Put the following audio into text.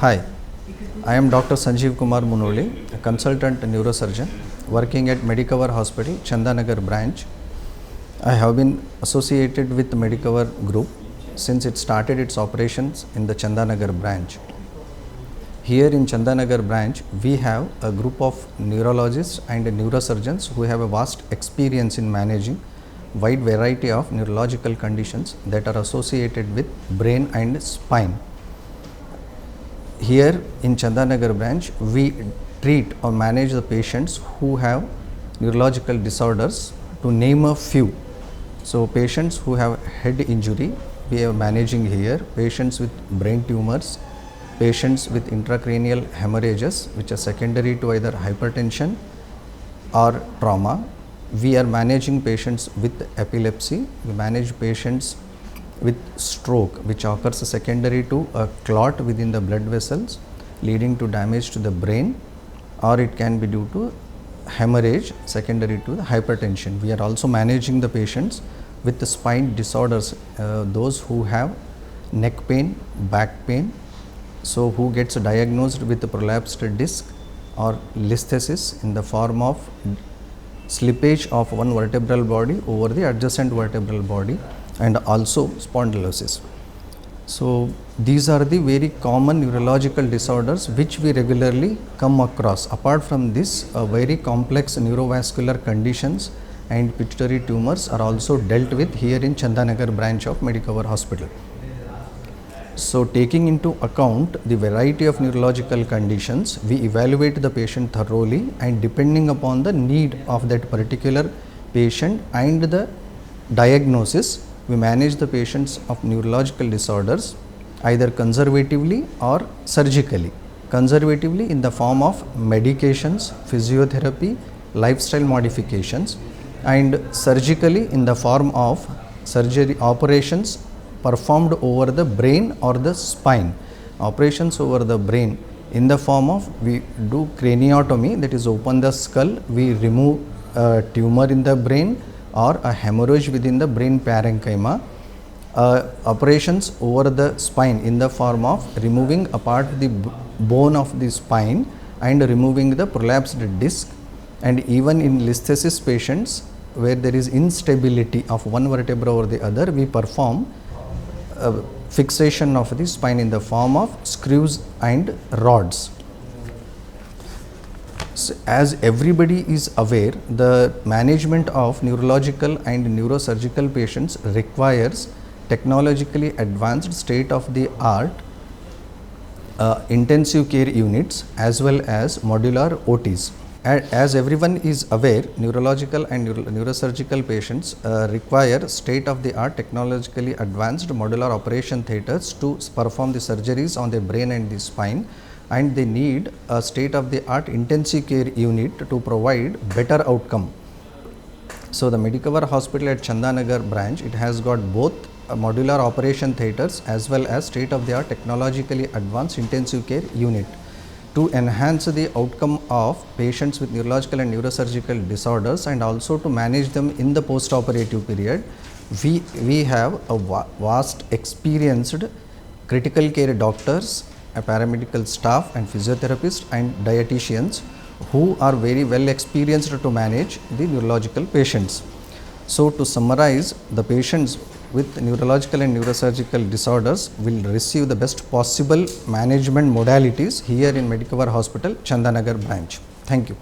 Hi, I am Dr. Sanjeev Kumar Munoli, a consultant neurosurgeon working at Medicover Hospital, Chandanagar branch. I have been associated with Medicover Group since it started its operations in the Chandanagar branch. Here in Chandanagar branch, we have a group of neurologists and neurosurgeons who have a vast experience in managing wide variety of neurological conditions that are associated with brain and spine. Here in Chandanagar branch, we treat or manage the patients who have neurological disorders, to name a few. So, patients who have head injury, we are managing here, patients with brain tumors, patients with intracranial hemorrhages which are secondary to either hypertension or trauma. We are managing patients with epilepsy, we manage patients with stroke which occurs secondary to a clot within the blood vessels leading to damage to the brain, or it can be due to hemorrhage secondary to the hypertension. We are also managing the patients with the spine disorders, those who have neck pain, back pain, so who gets diagnosed with the prolapsed disc or listhesis in the form of slippage of one vertebral body over the adjacent vertebral body, and also spondylosis. So, these are the very common neurological disorders which we regularly come across. Apart from this, very complex neurovascular conditions and pituitary tumors are also dealt with here in Chandanagar branch of Medicover Hospital. So, taking into account the variety of neurological conditions, we evaluate the patient thoroughly, and depending upon the need of that particular patient and the diagnosis, we manage the patients of neurological disorders either conservatively or surgically. Conservatively in the form of medications, physiotherapy, lifestyle modifications, and surgically in the form of surgery operations performed over the brain or the spine. Operations over the brain in the form of, we do craniotomy, that is open the skull, we remove a tumor in the brain or a hemorrhage within the brain parenchyma. Operations over the spine in the form of removing apart the bone of the spine and removing the prolapsed disc, and even in listhesis patients where there is instability of one vertebra over the other, we perform fixation of the spine in the form of screws and rods. So, as everybody is aware, the management of neurological and neurosurgical patients requires technologically advanced state of the art intensive care units as well as modular OTs. As everyone is aware, neurological and neurosurgical patients require state of the art technologically advanced modular operation theatres to perform the surgeries on the brain and the spine, and they need a state of the art intensive care unit to provide better outcome. So, the Medicover Hospital at Chandanagar branch, it has got both modular operation theatres as well as state of the art technologically advanced intensive care unit. To enhance the outcome of patients with neurological and neurosurgical disorders and also to manage them in the post-operative period, we have a vast experienced critical care doctors, a paramedical staff and physiotherapists and dietitians who are very well experienced to manage the neurological patients. So, to summarize, the patients with neurological and neurosurgical disorders will receive the best possible management modalities here in Medicover Hospital, Chandanagar branch. Thank you.